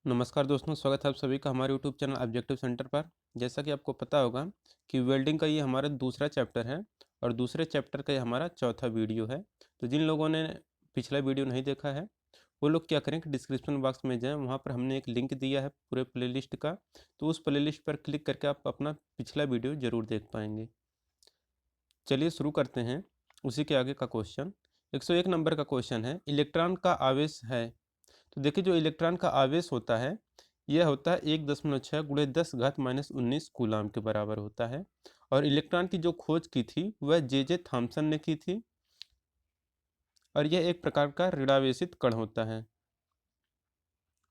नमस्कार दोस्तों, स्वागत है आप सभी का हमारे यूट्यूब चैनल ऑब्जेक्टिव सेंटर पर। जैसा कि आपको पता होगा कि वेल्डिंग का ये हमारा दूसरा चैप्टर है और दूसरे चैप्टर का ये हमारा चौथा वीडियो है। तो जिन लोगों ने पिछला वीडियो नहीं देखा है वो लोग क्या करें कि डिस्क्रिप्शन बॉक्स में जाएं, वहाँ पर हमने एक लिंक दिया है पूरे प्लेलिस्ट का। तो उस प्लेलिस्ट पर क्लिक करके आप अपना पिछला वीडियो ज़रूर देख पाएंगे। चलिए शुरू करते हैं उसी के आगे का क्वेश्चन। 101 नंबर का क्वेश्चन है, इलेक्ट्रॉन का आवेश है। तो देखिए, जो इलेक्ट्रॉन का आवेश होता है यह होता है 1.6 गुणे 10⁻⁻19 कूलाम के बराबर होता है। और इलेक्ट्रॉन की जो खोज की थी वह जे थॉमसन ने की थी और यह एक प्रकार का ऋणावेशित कण होता है।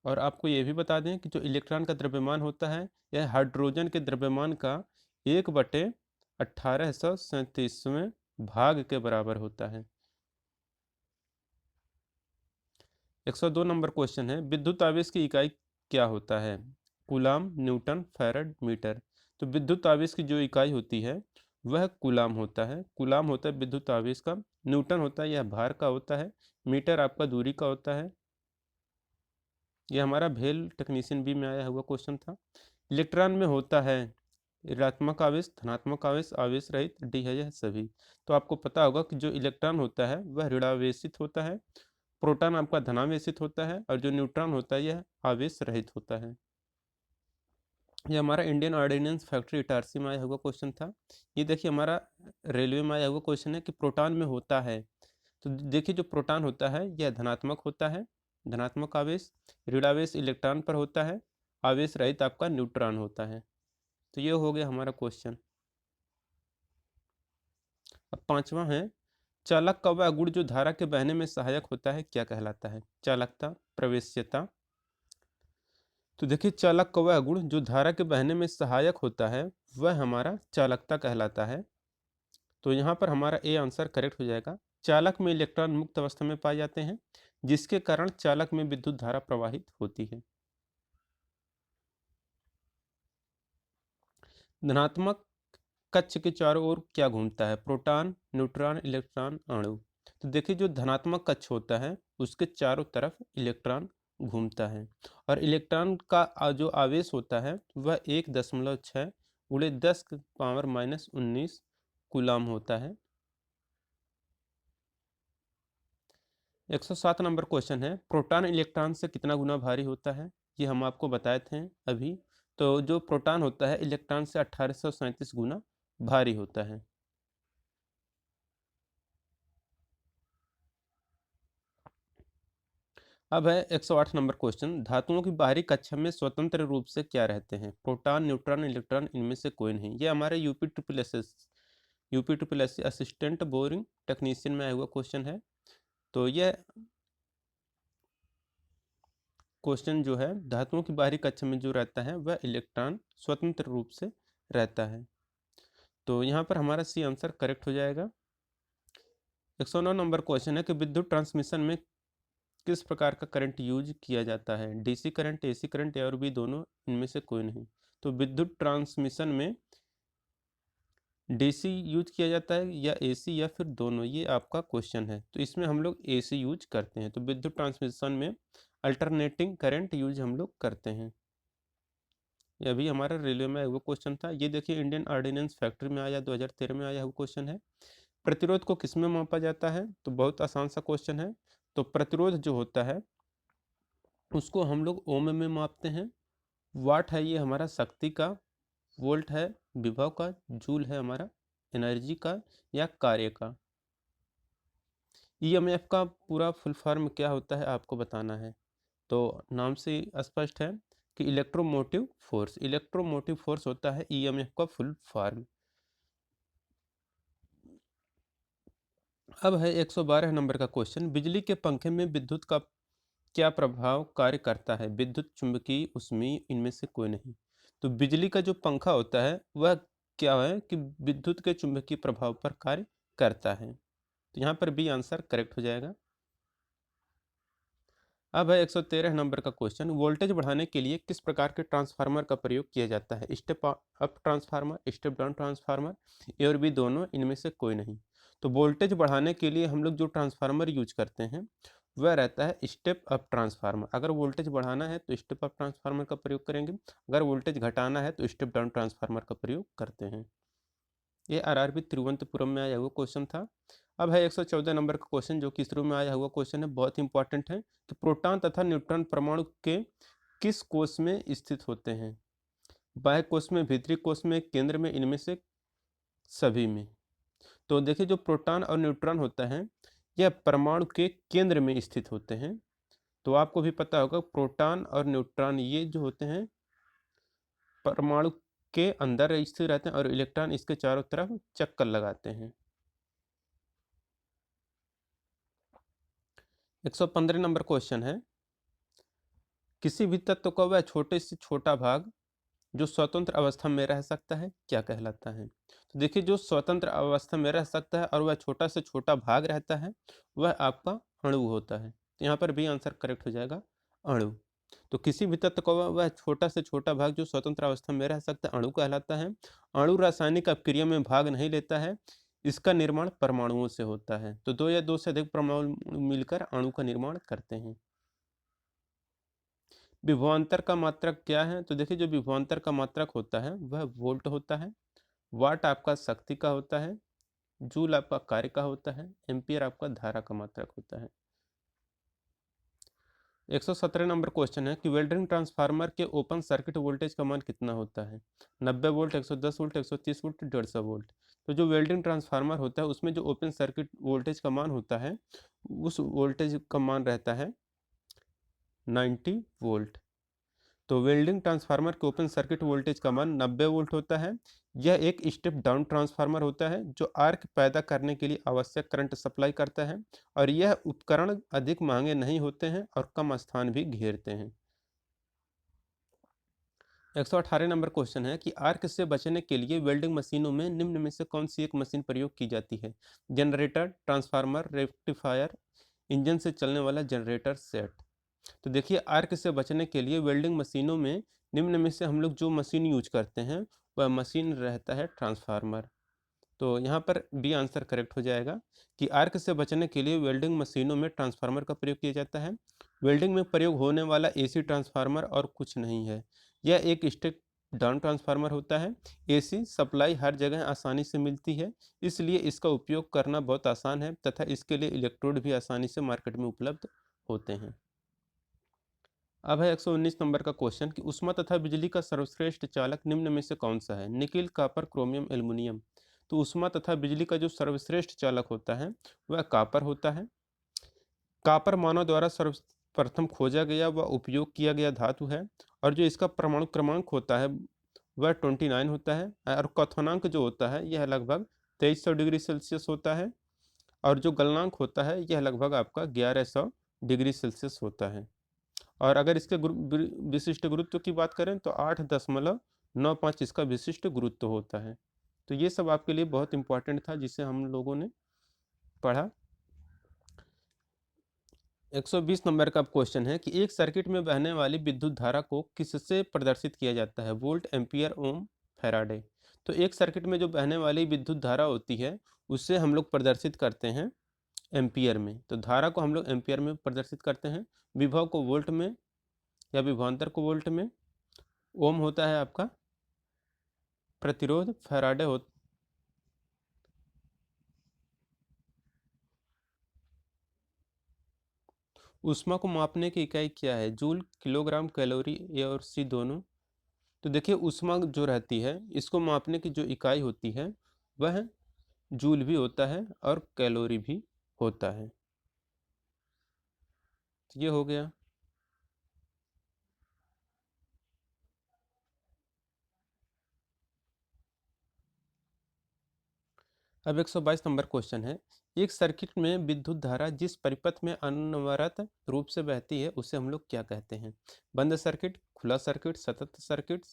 और आपको यह भी बता दें कि जो इलेक्ट्रॉन का द्रव्यमान होता है यह हाइड्रोजन के द्रव्यमान का 1/1837वें भाग के बराबर होता है। 102 नंबर क्वेश्चन है, विद्युत आवेश की इकाई क्या होता है? Coulomb, newton, farad, metre. तो विद्युत आवेश की जो इकाई होती है वह कूलाम होता है। कूलाम होता है विद्युत आवेश का। न्यूटन होता है यह भार का होता है। मीटर आपका दूरी का होता है। यह हमारा भेल टेक्नीशियन बी में आया हुआ क्वेश्चन था। इलेक्ट्रॉन में होता है ऋणात्मक आवेश, धनात्मक आवेश, आवेश रहित, डी है यह सभी। तो आपको पता होगा कि जो इलेक्ट्रॉन होता है वह ऋणावेशित होता है, प्रोटॉन आपका धनावेशित होता है और जो न्यूट्रॉन होता है यह आवेश रहित होता है। ये हमारा इंडियन ऑर्डिनेंस फैक्ट्री इटारसी में आया हुआ क्वेश्चन था। ये देखिए हमारा रेलवे में आया हुआ क्वेश्चन है कि प्रोटॉन में होता है। तो देखिए, जो प्रोटॉन होता है यह धनात्मक होता है, धनात्मक आवेश। ऋणावेश इलेक्ट्रॉन पर होता है, आवेश रहित आपका न्यूट्रॉन होता है। तो ये हो गया हमारा क्वेश्चन। अब पांचवा है, चालक का वह गुण जो धारा के बहने में सहायक होता है क्या कहलाता है? चालकता, प्रवेश्यता। तो देखिए, चालक का वह गुण जो धारा के बहने में सहायक होता है वह हमारा चालकता कहलाता है। तो यहाँ पर हमारा ए आंसर करेक्ट हो जाएगा। चालक में इलेक्ट्रॉन मुक्त अवस्था में पाए जाते हैं जिसके कारण चालक में विद्युत धारा प्रवाहित होती है। धनात्मक कक्ष के चारों ओर क्या घूमता है? प्रोटॉन, न्यूट्रॉन, इलेक्ट्रॉन, अणु। तो देखिए, जो धनात्मक कक्ष होता है उसके चारों तरफ इलेक्ट्रॉन घूमता है और इलेक्ट्रॉन का जो आवेश होता है वह 1.6 गुणे 10⁻⁻19 कूलाम होता है। 107 नंबर क्वेश्चन है, प्रोटॉन इलेक्ट्रॉन से कितना गुना भारी होता है? ये हम आपको बताए थे अभी। तो जो प्रोटॉन होता है इलेक्ट्रॉन से 1837 गुना भारी होता है। अब है 108 नंबर क्वेश्चन, धातुओं की बाहरी कक्षा में स्वतंत्र रूप से क्या रहते हैं? प्रोटॉन, न्यूट्रॉन, इलेक्ट्रॉन, इनमें से कोई नहीं। ये हमारे UP triple S assistant boring technician में आया हुआ क्वेश्चन है। तो यह क्वेश्चन जो है, धातुओं की बाहरी कक्षा में जो रहता है वह इलेक्ट्रॉन स्वतंत्र रूप से रहता है। तो यहाँ पर हमारा सी आंसर करेक्ट हो जाएगा। 109 नंबर क्वेश्चन है कि विद्युत ट्रांसमिशन में किस प्रकार का करंट यूज किया जाता है? डीसी करंट, एसी करंट या और भी दोनों, इनमें से कोई नहीं। तो विद्युत ट्रांसमिशन में डीसी यूज किया जाता है या एसी या फिर दोनों, ये आपका क्वेश्चन है। तो इसमें हम लोग एसी यूज करते हैं। तो विद्युत ट्रांसमिशन में अल्टरनेटिंग करंट यूज हम लोग करते हैं। यह भी हमारा रेलवे में वो क्वेश्चन था। ये देखिए, इंडियन ऑर्डिनेंस फैक्ट्री में आया 2013 में आया हुआ क्वेश्चन है। प्रतिरोध को किस में मापा जाता है? तो बहुत आसान सा क्वेश्चन है। तो प्रतिरोध जो होता है उसको हम लोग ओम में मापते हैं। वाट है ये हमारा शक्ति का, वोल्ट है विभव का, जूल है हमारा एनर्जी का या कार्य का। ईएमएफ का पूरा फुल फॉर्म क्या होता है आपको बताना है। तो नाम से स्पष्ट है कि इलेक्ट्रोमोटिव फोर्स। इलेक्ट्रोमोटिव फोर्स होता है ईएमएफ का फुल फॉर्म। अब है 112 नंबर का क्वेश्चन, बिजली के पंखे में विद्युत का क्या प्रभाव कार्य करता है? विद्युत, चुंबकीय, ऊष्मीय, इनमें से कोई नहीं। तो बिजली का जो पंखा होता है वह क्या है कि विद्युत के चुंबकीय प्रभाव पर कार्य करता है। तो यहाँ पर बी आंसर करेक्ट हो जाएगा। अब है 113 नंबर का क्वेश्चन, वोल्टेज बढ़ाने के लिए किस प्रकार के ट्रांसफार्मर का प्रयोग किया जाता है? Step up transformer, step down transformer, A और बी दोनों, इनमें से कोई नहीं। तो वोल्टेज बढ़ाने के लिए हम लोग जो ट्रांसफार्मर यूज करते हैं वह रहता है स्टेप अप ट्रांसफार्मर। अगर वोल्टेज बढ़ाना है तो स्टेप अप ट्रांसफार्मर का प्रयोग करेंगे, अगर वोल्टेज घटाना है तो स्टेप डाउन ट्रांसफार्मर का प्रयोग करते हैं। ये आरआरबी तिरुवनंतपुरम में आया हुआ क्वेश्चन था। अब है 114 नंबर का क्वेश्चन, जो कि इसरो में आया हुआ क्वेश्चन है, बहुत इंपॉर्टेंट है कि प्रोटॉन तथा न्यूट्रॉन परमाणु के किस कोष में स्थित होते हैं? बाह्य कोष में, भीतरी कोष में, केंद्र में, इनमें से सभी में। तो देखिए, जो प्रोटॉन और न्यूट्रॉन होता है यह परमाणु के केंद्र में स्थित होते हैं। तो आपको भी पता होगा प्रोटॉन और न्यूट्रॉन ये जो होते हैं परमाणु के अंदर स्थित रहते हैं और इलेक्ट्रॉन इसके चारों तरफ चक्कर लगाते हैं। 115 नंबर क्वेश्चन है, किसी भी तत्व का वह छोटे से छोटा भाग जो स्वतंत्र अवस्था में रह सकता है क्या कहलाता है? तो देखिए, जो स्वतंत्र अवस्था में रह सकता है और वह छोटा से छोटा भाग रहता है वह आपका अणु होता है। तो यहाँ पर भी आंसर करेक्ट हो जाएगा, अणु। तो किसी भी तत्व का वह छोटा से छोटा भाग जो स्वतंत्र अवस्था में रह सकता है अणु कहलाता है। अणु रासायनिक अपक्रिया में भाग नहीं लेता है, इसका निर्माण परमाणुओं से होता है। तो दो या दो से अधिक परमाणु मिलकर अणु का निर्माण करते हैं। विभवांतर का मात्रक क्या है? तो देखिए, जो विभवांतर का मात्रक होता है वह वोल्ट होता है, वाट आपका शक्ति का होता है, जूल आपका कार्य का होता है, एम्पियर आपका धारा का मात्रक होता है। 117 नंबर क्वेश्चन है कि वेल्डिंग ट्रांसफार्मर के ओपन सर्किट वोल्टेज का मान कितना होता है? 90 वोल्ट, 110 वोल्ट, 130 वोल्ट, 150 वोल्ट। तो जो वेल्डिंग ट्रांसफार्मर होता है उसमें जो ओपन सर्किट वोल्टेज का मान होता है उस वोल्टेज का मान रहता है 90 वोल्ट। तो वेल्डिंग ट्रांसफार्मर के ओपन सर्किट वोल्टेज का मान 90 वोल्ट होता है। यह एक स्टेप डाउन ट्रांसफार्मर होता है जो आर्क पैदा करने के लिए आवश्यक करंट सप्लाई करता है, और यह उपकरण अधिक महंगे नहीं होते हैं और कम स्थान भी घेरते हैं। 118 नंबर क्वेश्चन है कि आर्क से बचने के लिए वेल्डिंग मशीनों में निम्न में से कौन सी एक मशीन प्रयोग की जाती है? जनरेटर, ट्रांसफार्मर, रेक्टिफायर, इंजन से चलने वाला जनरेटर सेट। तो देखिए, आर्क से बचने के लिए वेल्डिंग मशीनों में निम्न में से हम लोग जो मशीन यूज करते हैं वह मशीन रहता है ट्रांसफार्मर। तो यहाँ पर बी आंसर करेक्ट हो जाएगा कि आर्क से बचने के लिए वेल्डिंग मशीनों में ट्रांसफार्मर का प्रयोग किया जाता है। वेल्डिंग में प्रयोग होने वाला एसी ट्रांसफार्मर और कुछ नहीं है, यह एक स्टेप डाउन ट्रांसफार्मर होता है। एसी सप्लाई हर जगह आसानी से मिलती है, इसलिए इसका उपयोग करना बहुत आसान है तथा इसके लिए इलेक्ट्रोड भी आसानी से मार्केट में उपलब्ध होते हैं। अब है 119 नंबर का क्वेश्चन कि ऊष्मा तथा बिजली का सर्वश्रेष्ठ चालक निम्न में से कौन सा है? Nickel, copper, chromium, aluminium. तो ऊष्मा तथा बिजली का जो सर्वश्रेष्ठ चालक होता है वह कॉपर होता है। कॉपर मानव द्वारा सर्वप्रथम खोजा गया व उपयोग किया गया धातु है, और जो इसका परमाणु क्रमांक होता है वह 29 होता है, और क्वथनांक जो होता है यह लगभग 2300 डिग्री सेल्सियस होता है, और जो गलनांक होता है यह लगभग आपका 1100 डिग्री सेल्सियस होता है। और अगर इसके विशिष्ट गुरुत्व की बात करें तो 8.95 इसका विशिष्ट गुरुत्व होता है। तो ये सब आपके लिए बहुत इंपॉर्टेंट था जिसे हम लोगों ने पढ़ा। 120 नंबर का क्वेश्चन है कि एक सर्किट में बहने वाली विद्युत धारा को किससे प्रदर्शित किया जाता है? वोल्ट, एम्पियर, ओम, फैराडे। तो एक सर्किट में जो बहने वाली विद्युत धारा होती है उससे हम लोग प्रदर्शित करते हैं एम्पियर में। तो धारा को हम लोग एम्पियर में प्रदर्शित करते हैं, विभव को वोल्ट में या विभवांतर को वोल्ट में, ओम होता है आपका प्रतिरोध, फैराडे हो ऊष्मा को मापने की इकाई क्या है? जूल, किलोग्राम, कैलोरी, ए और सी दोनों। तो देखिए, ऊष्मा जो रहती है इसको मापने की जो इकाई होती है वह जूल भी होता है और कैलोरी भी होता है। तो ये हो गया। अब 122 नंबर क्वेश्चन है, एक सर्किट में विद्युत धारा जिस परिपथ में अनवरत रूप से बहती है उसे हम लोग क्या कहते हैं? बंद सर्किट, खुला सर्किट, सतत सर्किट,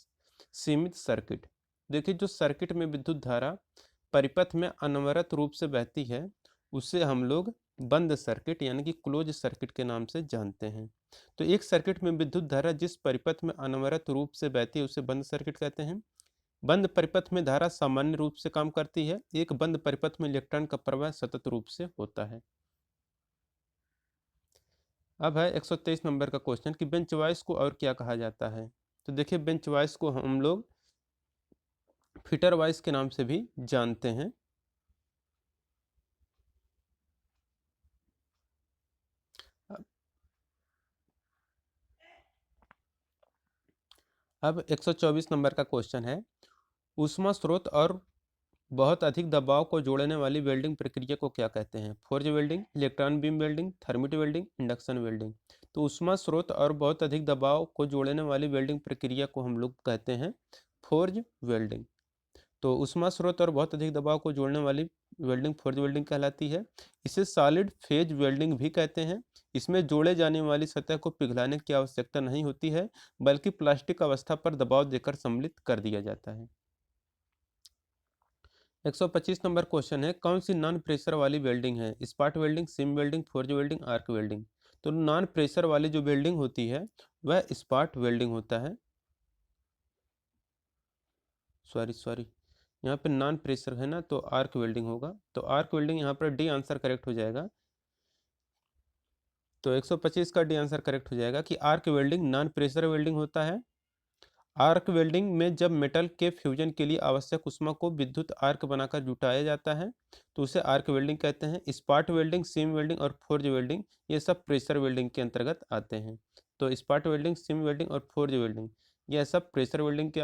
सीमित सर्किट। देखिए, जो सर्किट में विद्युत धारा परिपथ में अनवरत रूप से बहती है उसे हम लोग बंद सर्किट यानी कि क्लोज सर्किट के नाम से जानते हैं। तो एक सर्किट में विद्युत धारा जिस परिपथ में अनवरत रूप से बहती है उसे बंद सर्किट कहते हैं। बंद परिपथ में धारा सामान्य रूप से काम करती है, एक बंद परिपथ में इलेक्ट्रॉन का प्रवाह सतत रूप से होता है। अब है 123 नंबर का क्वेश्चन कि बेंच वाइज को और क्या कहा जाता है। तो देखिए बेंच वाइज को हम लोग फिटर वाइज के नाम से भी जानते हैं। अब 124 नंबर का क्वेश्चन है, ऊष्मा स्रोत और बहुत अधिक दबाव को जोड़ने वाली वेल्डिंग प्रक्रिया को क्या कहते हैं? Forge welding, electron beam welding, thermit welding, induction welding. तो ऊष्मा स्रोत और बहुत अधिक दबाव को जोड़ने वाली वेल्डिंग प्रक्रिया को हम लोग कहते हैं फोर्ज वेल्डिंग। तो ऊष्मा स्रोत और बहुत अधिक दबाव को जोड़ने वाली वेल्डिंग फोर्ज वेल्डिंग कहलाती है। इसे सॉलिड फेज वेल्डिंग भी कहते हैं। इसमें जोड़े जाने वाली सतह को पिघलाने की आवश्यकता नहीं होती है, बल्कि प्लास्टिक अवस्था पर दबाव देकर सम्मिलित कर दिया जाता है। 125 नंबर क्वेश्चन है, कौन सी नॉन प्रेशर वाली वेल्डिंग है? Spot welding, SIM welding, forge welding, arc welding. तो नॉन प्रेशर वाली जो वेल्डिंग होती है वह स्पॉट वेल्डिंग होता है। सॉरी यहाँ पे नॉन प्रेशर है ना, तो आर्क वेल्डिंग होगा। तो आर्क वेल्डिंग यहाँ पर डी आंसर करेक्ट हो जाएगा। तो 125 का डी आंसर करेक्ट हो जाएगा कि arc welding non pressure welding होता है। आर्क वेल्डिंग में जब मेटल के फ्यूजन के लिए आवश्यक ऊष्मा को विद्युत आर्क बनाकर जुटाया जाता है तो उसे आर्क वेल्डिंग कहते हैं। स्पॉट वेल्डिंग, सीम वेल्डिंग और फोर्ज वेल्डिंग ये सब प्रेशर वेल्डिंग के अंतर्गत आते हैं। तो स्पॉट वेल्डिंग, सीम वेल्डिंग और फोर्ज वेल्डिंग यह सब प्रेशर वेल्डिंग के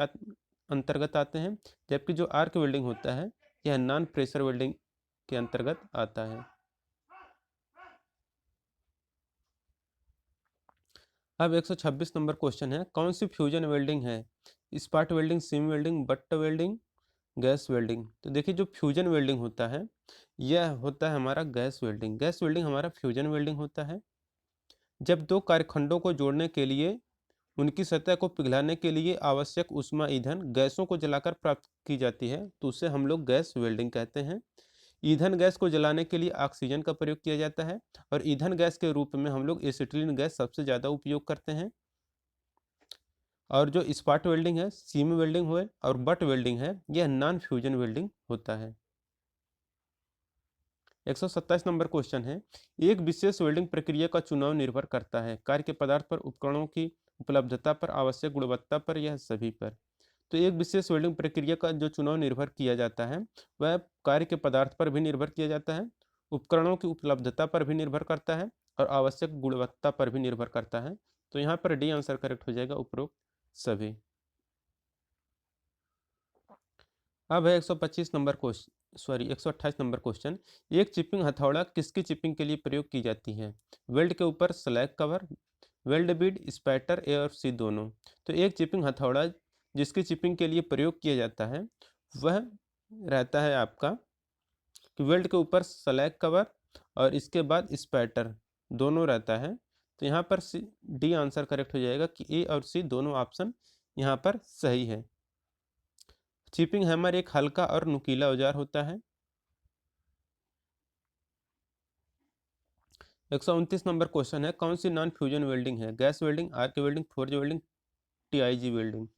अंतर्गत आते हैं, जबकि जो आर्क वेल्डिंग होता है यह नॉन प्रेशर वेल्डिंग के अंतर्गत आता है। अब 126 नंबर क्वेश्चन है, कौन सी फ्यूजन वेल्डिंग है? Spot welding, seam welding, butt welding, gas welding. तो देखिए जो फ्यूजन वेल्डिंग होता है यह होता है हमारा गैस वेल्डिंग। गैस वेल्डिंग हमारा फ्यूजन वेल्डिंग होता है। जब दो कार्यखंडों को जोड़ने के लिए उनकी सतह को पिघलाने के लिए आवश्यक ऊष्मा ईंधन गैसों को जलाकर प्राप्त की जाती है तो उसे हम लोग गैस वेल्डिंग कहते हैं। ईंधन गैस को जलाने के लिए ऑक्सीजन का प्रयोग किया जाता है और ईंधन गैस के रूप में हम लोग एसिटिलीन गैस सबसे ज़्यादा उपयोग करते हैं। और जो स्पॉट वेल्डिंग है, सीम वेल्डिंग है और बट वेल्डिंग है, यह नॉन फ्यूजन वेल्डिंग होता है। 127 नंबर क्वेश्चन है, एक विशेष वेल्डिंग प्रक्रिया का चुनाव निर्भर करता है कार्य के पदार्थ पर, उपकरणों की उपलब्धता पर, आवश्यक गुणवत्ता पर या सभी पर। तो एक विशेष वेल्डिंग प्रक्रिया का जो चुनाव निर्भर किया जाता है वह कार्य के पदार्थ पर भी निर्भर किया जाता है, उपकरणों की उपलब्धता पर भी निर्भर करता है और आवश्यक गुणवत्ता पर भी निर्भर करता है। तो यहाँ पर डी आंसर करेक्ट हो जाएगा, उपरोक्त सभी। अब है 125 नंबर क्वेश्चन, 128 नंबर क्वेश्चन, एक चिपिंग हथौड़ा किसकी चिपिंग के लिए प्रयोग की जाती है? वेल्ड के ऊपर slag cover, weld bead, spatter, A और सी दोनों। तो एक चिपिंग हथौड़ा जिसकी चिपिंग के लिए प्रयोग किया जाता है वह रहता है आपका कि वेल्ड के ऊपर स्लैग कवर और इसके बाद स्पैटर दोनों रहता है। तो यहाँ पर डी आंसर करेक्ट हो जाएगा कि ए और सी दोनों ऑप्शन यहाँ पर सही है। चिपिंग हैमर एक हल्का और नुकीला औजार होता है। 129 नंबर क्वेश्चन है, कौन सी नॉन फ्यूजन वेल्डिंग है? Gas welding, arc welding, forge welding, TIG welding.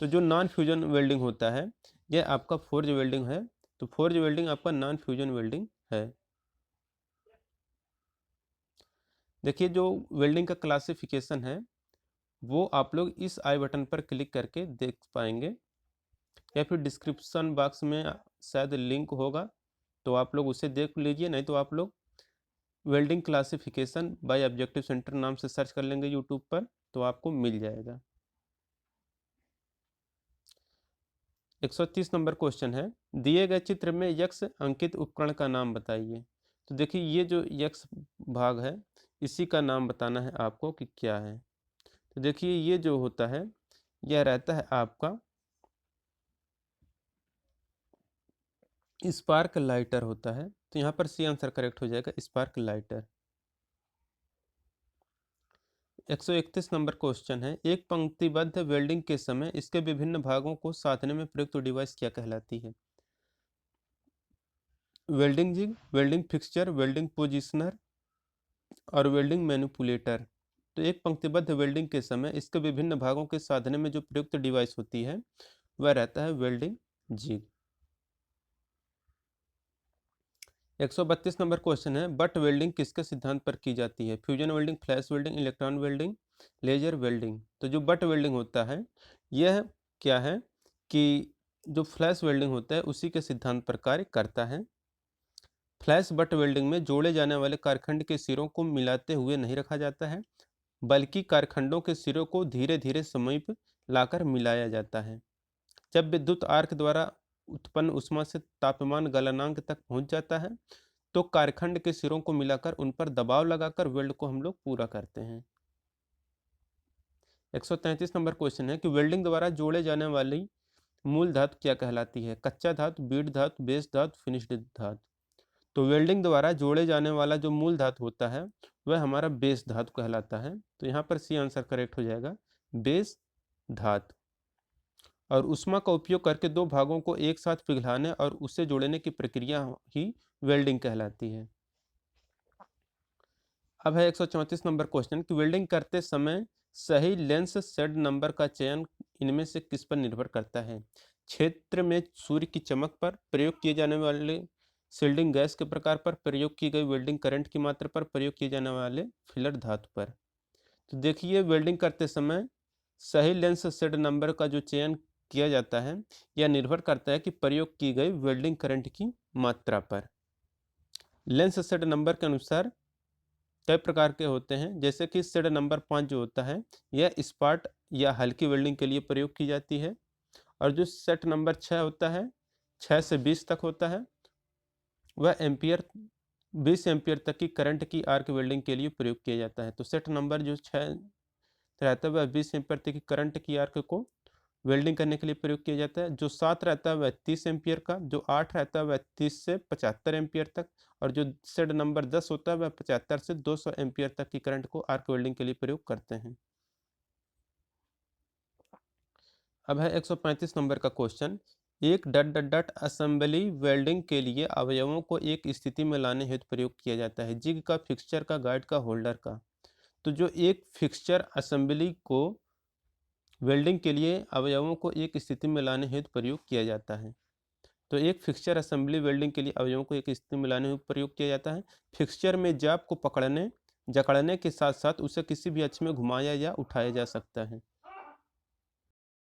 तो जो नॉन फ्यूजन वेल्डिंग होता है यह आपका फोर्ज वेल्डिंग है। तो फोर्ज वेल्डिंग आपका नॉन फ्यूजन वेल्डिंग है। देखिए जो वेल्डिंग का क्लासिफिकेशन है वो आप लोग इस आई बटन पर क्लिक करके देख पाएंगे या फिर डिस्क्रिप्शन बॉक्स में शायद लिंक होगा, तो आप लोग उसे देख लीजिए, नहीं तो आप लोग welding classification bye objective centre नाम से सर्च कर लेंगे यूट्यूब पर तो आपको मिल जाएगा। 130 नंबर क्वेश्चन है, दिए गए चित्र में यक्स अंकित उपकरण का नाम बताइए। तो देखिए ये जो यक्स भाग है इसी का नाम बताना है आपको कि क्या है। तो देखिए ये जो होता है यह रहता है आपका स्पार्क लाइटर होता है। तो यहाँ पर सी आंसर करेक्ट हो जाएगा, स्पार्क लाइटर। 131 नंबर क्वेश्चन है, एक पंक्तिबद्ध वेल्डिंग के समय इसके विभिन्न भागों को साधने में प्रयुक्त डिवाइस क्या कहलाती है? Welding jig, welding fixture, welding positioner और वेल्डिंग मैनिपुलेटर। तो एक पंक्तिबद्ध वेल्डिंग के समय इसके विभिन्न भागों के साधने में जो प्रयुक्त डिवाइस होती है वह रहता है वेल्डिंग जिग। 132 नंबर क्वेश्चन है, बट वेल्डिंग किसके सिद्धांत पर की जाती है? Fusion welding, flash welding, electron welding, laser welding. तो जो बट वेल्डिंग होता है यह क्या है कि जो फ्लैश वेल्डिंग होता है उसी के सिद्धांत पर कार्य करता है। फ्लैश बट वेल्डिंग में जोड़े जाने वाले कारखंड के सिरों को मिलाते हुए नहीं रखा जाता है, बल्कि कारखंडों के सिरों को धीरे धीरे समीप लाकर मिलाया जाता है। जब विद्युत आर्क द्वारा उत्पन्न ऊष्मा से तापमान गलनांक तक पहुंच जाता है तो कारखंड के सिरों को मिलाकर उन पर दबाव लगाकर वेल्ड को हम लोग पूरा करते हैं। 133 नंबर क्वेश्चन है कि वेल्डिंग द्वारा जोड़े जाने वाली मूल धातु क्या कहलाती है? कच्चा धातु, बीड धातु, बेस धातु, फिनिश्ड धातु। तो वेल्डिंग द्वारा जोड़े जाने वाला जो मूल धातु होता है वह हमारा बेस धातु कहलाता है। तो यहाँ पर सी आंसर करेक्ट हो जाएगा, बेस धातु। और ऊष्मा का उपयोग करके दो भागों को एक साथ पिघलाने और उसे जोड़ने की प्रक्रिया ही वेल्डिंग कहलाती है। अब है 134 नंबर क्वेश्चन कि वेल्डिंग करते समय सही लेंस शेड नंबर का चयन इनमें से किस पर निर्भर करता है? क्षेत्र में सूर्य की चमक पर, प्रयोग किए जाने वाले शील्डिंग गैस के प्रकार पर, प्रयोग की गई वेल्डिंग करंट की मात्रा पर, प्रयोग किए जाने वाले फिलर धातु पर। तो देखिए वेल्डिंग करते समय सही लेंस शेड नंबर का जो चयन किया जाता है यह निर्भर करता है कि प्रयोग की गई वेल्डिंग करंट की मात्रा पर। लेंस शेड नंबर के अनुसार कई प्रकार के होते हैं, जैसे कि शेड नंबर 5 जो होता है यह स्पॉट या हल्की वेल्डिंग के लिए प्रयोग की जाती है। और जो सेट नंबर 6 होता है, 6 से 20 तक होता है, वह एम्पियर 20 एम्पियर तक की करंट की आर्क वेल्डिंग के लिए प्रयोग किया जाता है। तो सेट नंबर जो 6 रहता है वह 20 एम्पियर तक की करंट की आर्क को वेल्डिंग करने के लिए प्रयोग किया जाता है। जो 7 रहता है वह 30 एम्पियर का, जो 8 रहता है वह 30 से 75 एम्पियर तक, और जो शेड नंबर 10 होता है वह 75 से 200 एम्पियर तक की करंट को आर्क वेल्डिंग के लिए प्रयोग करते हैं। अब है 135 नंबर का क्वेश्चन, एक डट डट डट असेंबली वेल्डिंग के लिए अवयवों को एक स्थिति में लाने हेतु प्रयोग किया जाता है? जिग का, फिक्सचर का, गाइड का, होल्डर का। तो जो एक फिक्सचर असेंबली को वेल्डिंग के लिए अवयवों को एक स्थिति में लाने हेतु प्रयोग किया जाता है। तो एक फिक्सचर असेंबली वेल्डिंग के लिए अवयवों को एक स्थिति में लाने हेतु प्रयोग किया जाता है। फिक्सचर में जाब को पकड़ने जकड़ने के साथ साथ उसे किसी भी अक्ष में घुमाया या उठाया जा सकता है।